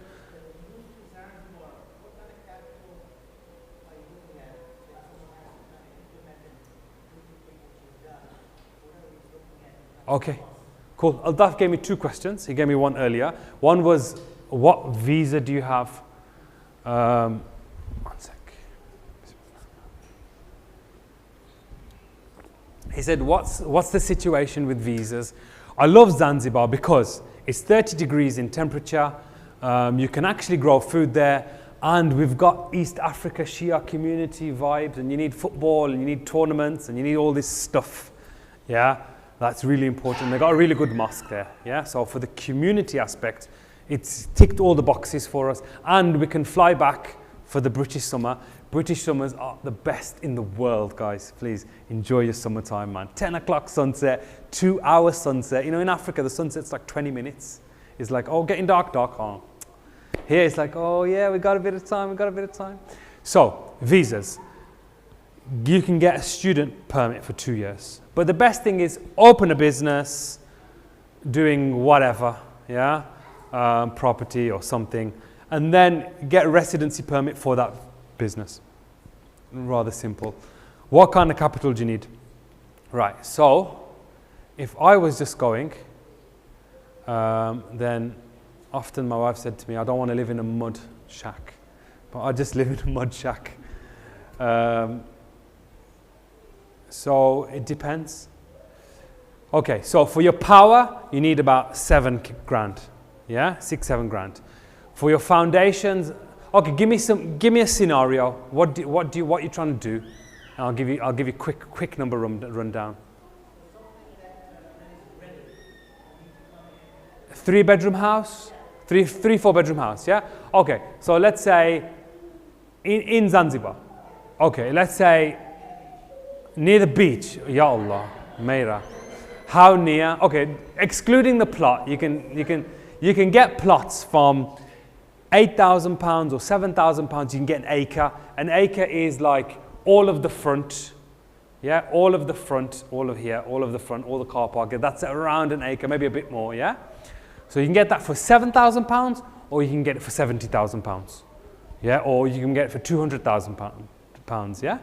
Okay, cool. Altaf gave me 2 questions. He gave me one earlier. One was, what visa do you have? One sec. He said, what's the situation with visas? I love Zanzibar because it's 30 degrees in temperature. You can actually grow food there. And we've got East Africa Shia community vibes. And you need football, and you need tournaments, and you need all this stuff. Yeah? That's really important. They've got a really good mosque there. Yeah? So for the community aspect, it's ticked all the boxes for us. And we can fly back for the British summer. British summers are the best in the world, guys. Please enjoy your summertime, man. 10 o'clock sunset, 2-hour sunset. You know, in Africa, the sunset's like 20 minutes. It's like, oh, getting dark. Oh. Here it's like, oh yeah, we got a bit of time. So, visas. You can get a student permit for 2 years. But the best thing is open a business, doing whatever, yeah? Property or something, and then get a residency permit for that business. Rather simple. What kind of capital do you need? Right, so if I was just going, then often my wife said to me, I don't want to live in a mud shack, but I just live in a mud shack. So it depends. Okay, so for your power, you need about 7 grand. Yeah, 6, 7 grand. For your foundations, okay, give me a scenario. What you're trying to do, and I'll give you quick number rundown. 3-bedroom house, 4-bedroom house, yeah? Okay, so let's say in Zanzibar. Okay, let's say near the beach. Ya Allah, Meira. How near? Okay, excluding the plot, you can get plots from £8,000 or £7,000. You can get an acre. An acre is like all of the front, yeah, all of the front, all of here, all of the front, all the car park. That's around an acre, maybe a bit more, yeah. So you can get that for £7,000, or you can get it for £70,000, yeah, or you can get it for £200,000, yeah.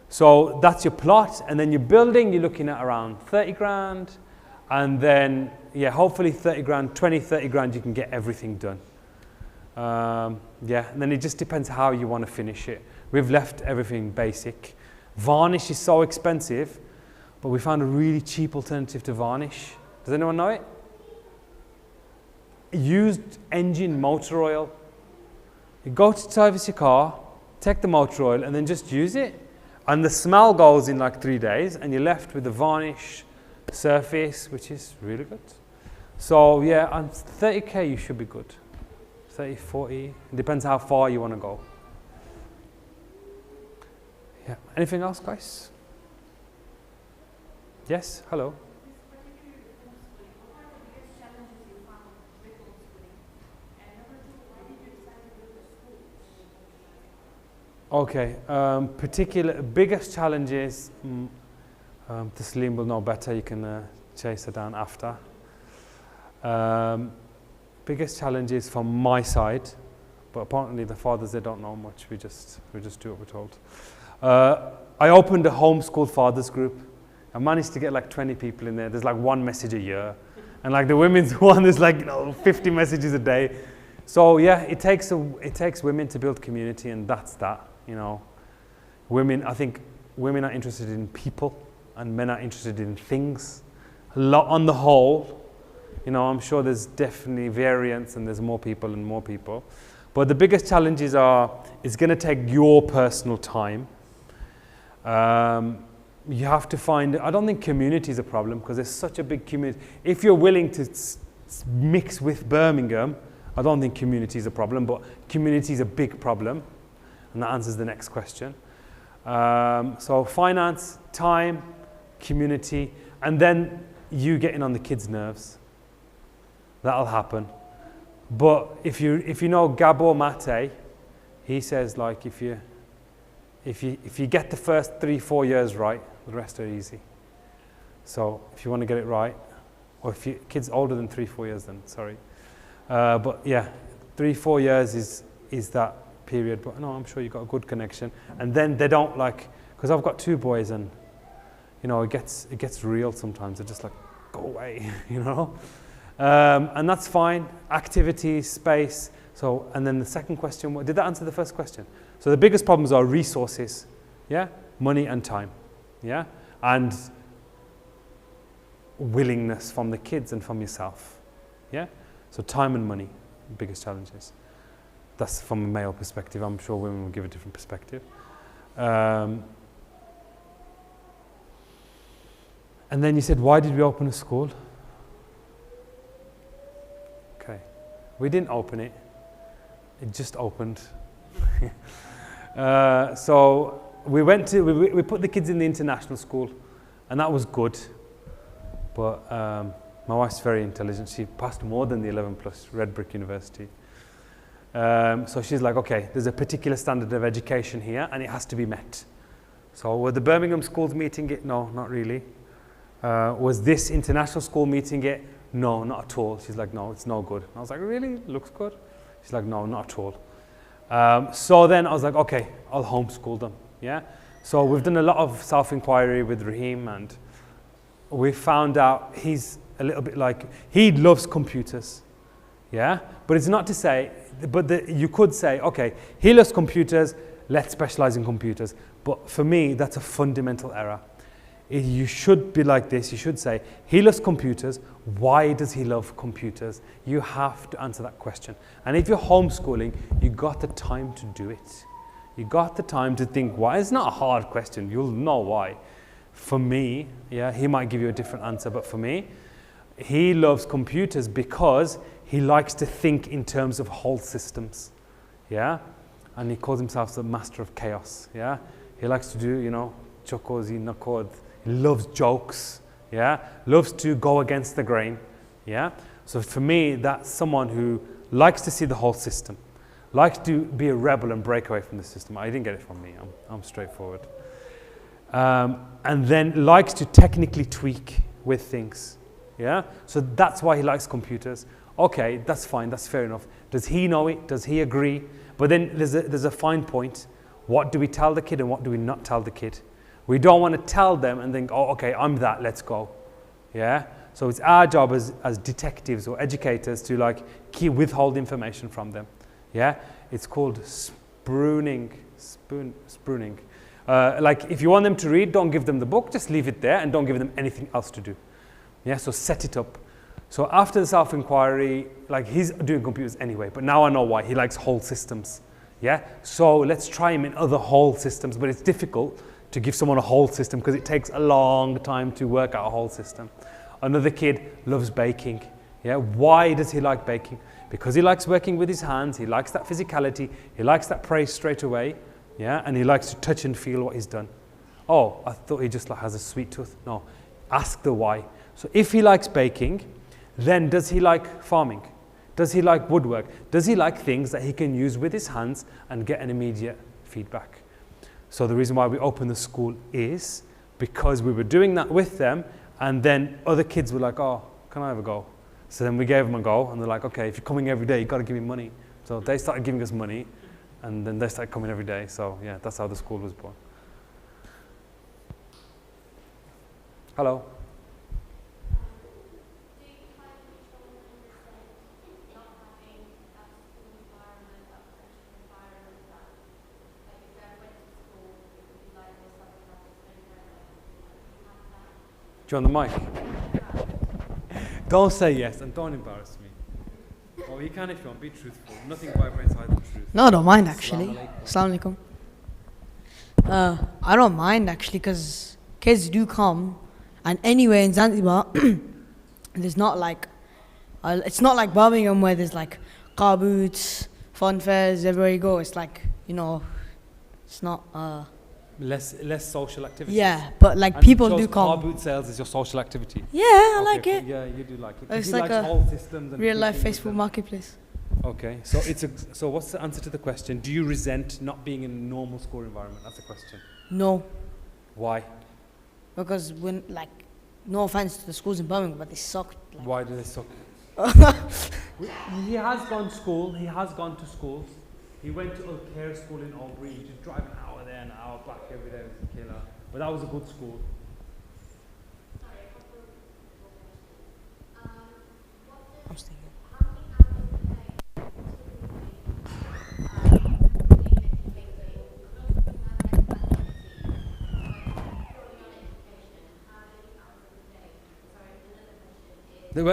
So that's your plot, and then your building, you're looking at around 30 grand, and then, yeah, hopefully 30 grand, 20, 30 grand, you can get everything done. Yeah, and then it just depends how you want to finish it. We've left everything basic. Varnish is so expensive, but we found a really cheap alternative to varnish. Does anyone know it? Used engine motor oil. You go to service your car, take the motor oil, and then just use it. And the smell goes in like 3 days, and you're left with the varnish surface, which is really good. So yeah, on 30k you should be good. 30, 40, it depends how far you want to go. Yeah, anything else, guys? Yes, hello. Okay, biggest challenges, Taslim will know better, you can chase her down after. Biggest challenges from my side, but apparently the fathers, they don't know much, we just do what we're told. I opened a homeschool fathers group. I managed to get like 20 people in there. There's like one message a year. And like the women's one, there's like 50 messages a day. So yeah, it takes women to build community, and that's that. I think women are interested in people, and men are interested in things. On the whole, I'm sure there's definitely variance, and there's more people and more people. But the biggest challenges it's going to take your personal time. You have to find, I don't think community is a problem, because there's such a big community. If you're willing to mix with Birmingham, I don't think community is a problem, but community is a big problem. And that answers the next question. So finance, time, community, and then you getting on the kids' nerves. That'll happen. But if you know Gabor Mate, he says like if you get the first 3-4 years right, the rest are easy. So if you want to get it right, or if your kid's older than 3-4 years, then sorry. But yeah, 3-4 years is that period. But no, I'm sure you've got a good connection. And then they don't because I've got 2 boys, and it gets real sometimes. They're just like, go away, and that's fine. Activities, space. So, and then the second question, did that answer the first question? So the biggest problems are resources, yeah, money and time, yeah, and willingness from the kids and from yourself, yeah. So time and money, biggest challenges. That's from a male perspective. I'm sure women will give a different perspective. And then you said, why did we open a school? Okay, we didn't open it. It just opened. So we put the kids in the international school, and that was good. But my wife's very intelligent. She passed more than the 11+, Red Brick University. So she's like, okay, there's a particular standard of education here, and it has to be met. So were the Birmingham schools meeting it? No, not really. Was this international school meeting it? No, not at all. She's like, no, it's no good. And I was like, really? Looks good? She's like, no, not at all. So then I was like, okay, I'll homeschool them. Yeah. So we've done a lot of self-inquiry with Raheem, and we found out he's a little bit like, he loves computers. Yeah. But it's not to say, you could say, okay, he loves computers, let's specialize in computers. But for me, that's a fundamental error. You should be like this. You should say, he loves computers. Why does he love computers? You have to answer that question. And if you're homeschooling, you got the time to do it. You got the time to think why. It's not a hard question. You'll know why. For me, yeah, he might give you a different answer, but for me, he loves computers because he likes to think in terms of whole systems. Yeah? And he calls himself the master of chaos. Yeah? He likes to do, chokozi, nakod. He loves jokes. Yeah? Loves to go against the grain. Yeah? So for me, that's someone who likes to see the whole system. Likes to be a rebel and break away from the system. I didn't get it from me. I'm straightforward. And then likes to technically tweak with things. Yeah? So that's why he likes computers. Okay, that's fine. That's fair enough. Does he know it? Does he agree? But then there's a fine point. What do we tell the kid and what do we not tell the kid? We don't want to tell them and think, oh, okay, I'm that, let's go. Yeah? So it's our job as detectives or educators to withhold information from them. Yeah? It's called spooning. If you want them to read, don't give them the book, just leave it there and don't give them anything else to do. Yeah? So set it up. So after the self-inquiry, he's doing computers anyway, but now I know why. He likes whole systems. Yeah? So let's try him in other whole systems, but it's difficult to give someone a whole system because it takes a long time to work out a whole system. Another kid loves baking. Yeah? Why does he like baking? Because he likes working with his hands, he likes that physicality, he likes that praise straight away, yeah? And he likes to touch and feel what he's done. Oh, I thought he just has a sweet tooth. No, ask the why. So if he likes baking, then does he like farming? Does he like woodwork? Does he like things that he can use with his hands and get an immediate feedback? So the reason why we opened the school is because we were doing that with them, and then other kids were like, oh, can I have a go? So then we gave them a go, and they're like, okay, if you're coming every day, you've got to give me money. So they started giving us money, and then they started coming every day. So yeah, that's how the school was born. Hello. Do you want the mic? Don't say yes and don't embarrass me. Oh, you can if you want. Be truthful. Nothing vibrates higher than truth. No, I don't mind actually. Assalamu alaikum. I don't mind actually because kids do come, and anyway in Zanzibar, there's not it's not like Birmingham where there's car boots, fun fairs everywhere you go. It's it's not. Less social activity. Yeah, but people do come. Car boot sales is your social activity. Yeah, I like it. Yeah, you do like it. It's he like likes a whole systems and real life thinking Facebook with them. marketplace. Okay, so so what's the answer to the question? Do you resent not being in a normal school environment? That's the question. No, Why? because when no offense to the schools in Birmingham, but they suck. Why do they suck? He has gone to school. He has gone to schools. He went to a care school in Albury. You just drive an hour there, an hour back every day was a killer. But that was a good school. I'm staying here.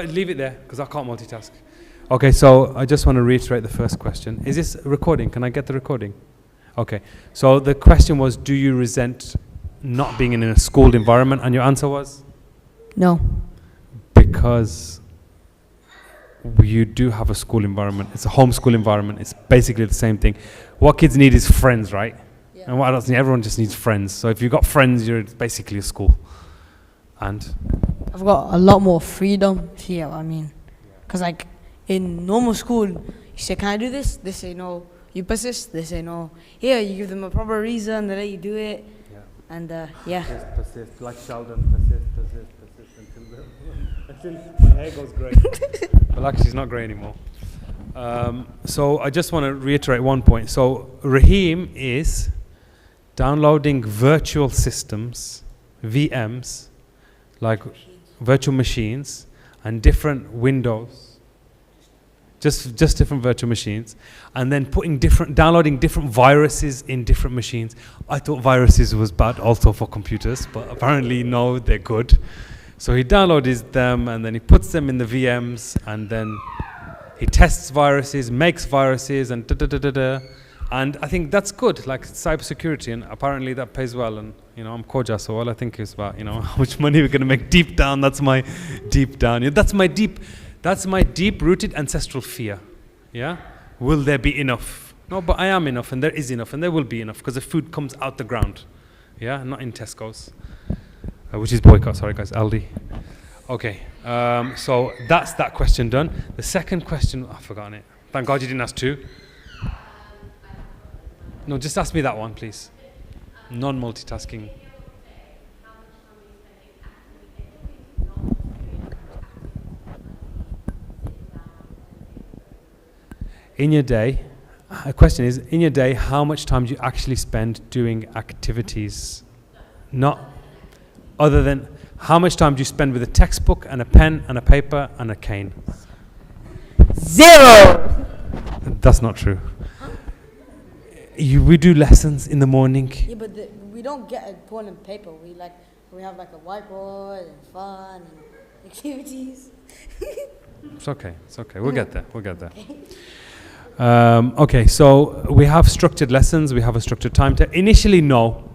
Leave it there, because I can't multitask. Okay, so I just want to reiterate the first question. Is this a recording? Can I get the recording? Okay, so the question was, do you resent not being in a schooled environment? And your answer was? No. Because you do have a school environment. It's a homeschool environment. It's basically the same thing. What kids need is friends, right? Yeah. And what else? Everyone just needs friends. So if you've got friends, you're basically a school. And? I've got a lot more freedom, if you get what I mean. Because in normal school, you say, can I do this? They say no. You persist, they say no. Here, you give them a proper reason, they let you do it. Yeah. And yeah. Just persist, like Sheldon, persist until my hair goes grey. Well, actually, it's not grey anymore. So I just want to reiterate one point. So Raheem is downloading virtual systems, VMs, virtual machines, and different windows. just different virtual machines, and then downloading different viruses in different machines. I thought viruses was bad also for computers, but apparently no, they're good. So he downloads them, and then he puts them in the VMs, and then he tests viruses, makes viruses, and da-da-da-da-da. And I think that's good, like cybersecurity, and apparently that pays well. And I'm Koja, so all I think is about how much money we're going to make deep down. That's my deep down. That's my deep-rooted ancestral fear. Yeah, will there be enough? No, but I am enough, and there is enough, and there will be enough because the food comes out the ground. Yeah, not in Tesco's, which is boycott. Sorry, guys, Aldi. Okay, so that's that question done. The second question, I've forgotten it. Thank God you didn't ask two. No, just ask me that one, please. Non-multitasking. In your day, a question is, in your day, how much time do you actually spend doing activities? Not other than, how much time do you spend with a textbook and a pen and a paper and a cane? 0. That's not true. We do lessons in the morning. Yeah, but we don't get a pen and paper. We have like a whiteboard and fun and activities. It's okay. We'll get there. Okay, so we have structured lessons. We have a structured timetable. Initially, no.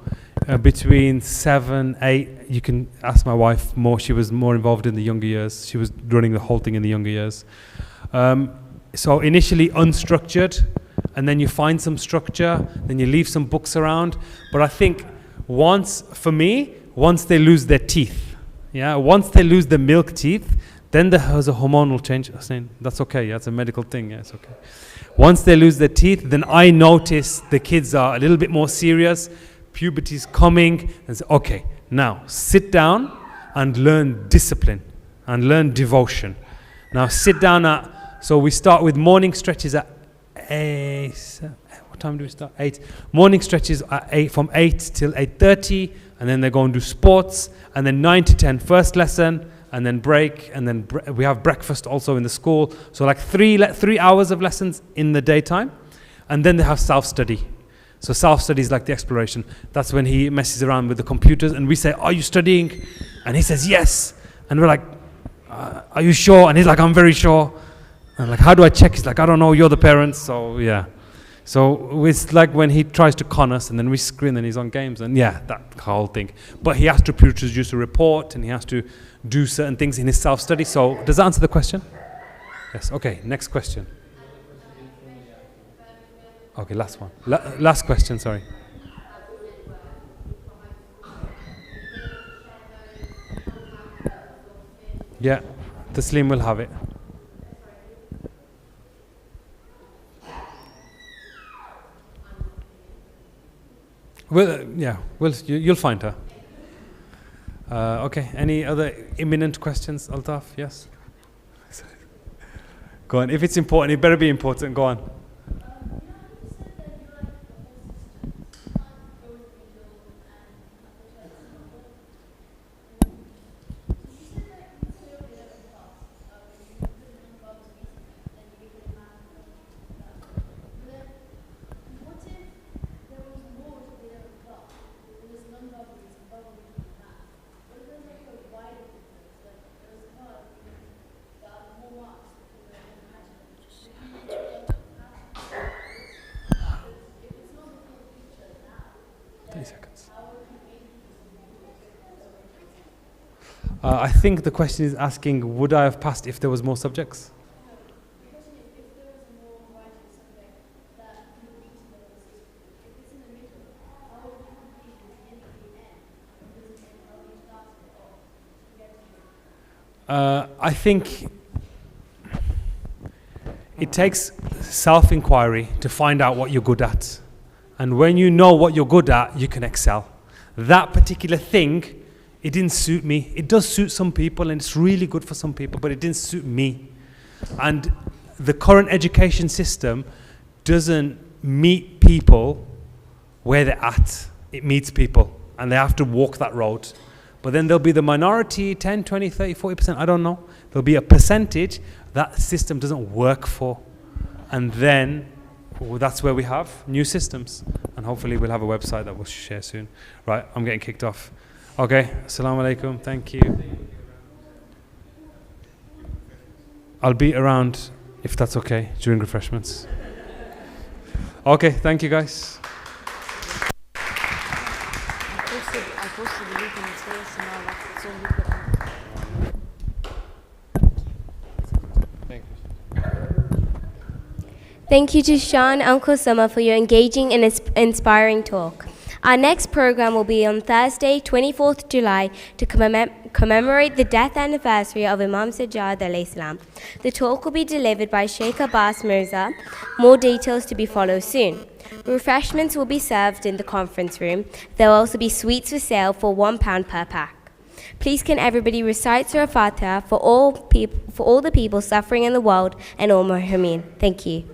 Between 7, 8, you can ask my wife more. She was more involved in the younger years. She was running the whole thing in the younger years. So initially unstructured, and then you find some structure, then you leave some books around. But I think once they lose their teeth, once they lose the milk teeth, then there's a hormonal change. That's okay, it's a medical thing, it's okay. Once they lose their teeth, then I notice the kids are a little bit more serious, puberty's coming, and say, okay, now sit down and learn discipline and learn devotion. Now sit down so we start with morning stretches at 8. What time do we start? 8. Morning stretches at 8, from 8 till 8:30, and then they go and do sports, and then 9 to 10 first lesson, and then break, and then we have breakfast also in the school. So like 3 hours of lessons in the daytime, and then they have self-study. So self-study is like the exploration. That's when he messes around with the computers, and we say, "Are you studying?" And he says, "Yes." And we're like, "Are you sure?" And he's like, "I'm very sure." And like, "How do I check?" He's like, "I don't know, you're the parents." So yeah. So it's like when he tries to con us, and then we screen, and he's on games, and that whole thing. But he has to produce a report, and he has to do certain things in his self-study. So does that answer the question? Yes. Okay, next question. Okay, last one. Last question, sorry. Yeah, Taslim will have it. Well, you'll find her. Okay, any other imminent questions, Altaf? Yes? Go on. If it's important, it better be important. Go on. I think the question is asking, would I have passed if there was more subjects? I think it takes self-inquiry to find out what you're good at. And when you know what you're good at, you can excel. That particular thing, it didn't suit me. It does suit some people, and it's really good for some people, but it didn't suit me. And the current education system doesn't meet people where they're at. It meets people, and they have to walk that road. But then there'll be the minority, 10, 20, 30, 40%, I don't know. There'll be a percentage, that system doesn't work for. And then that's where we have new systems. And hopefully we'll have a website that we'll share soon. Right, I'm getting kicked off. Okay, assalamu alaikum, thank you. I'll be around, if that's okay, during refreshments. Okay, thank you guys. I posted the link in the space and all that. It's all you put on. Thank you. Thank you to Shan and Uncle Sumar for your engaging and inspiring talk. Our next program will be on Thursday, 24th July, to commemorate the death anniversary of Imam Sajjad alayhi salam. The talk will be delivered by Sheikh Abbas Mirza. More details to be followed soon. Refreshments will be served in the conference room. There will also be sweets for sale for £1 per pack. Please can everybody recite Surah Fatiha for all the people suffering in the world and all Muhammadin. Thank you.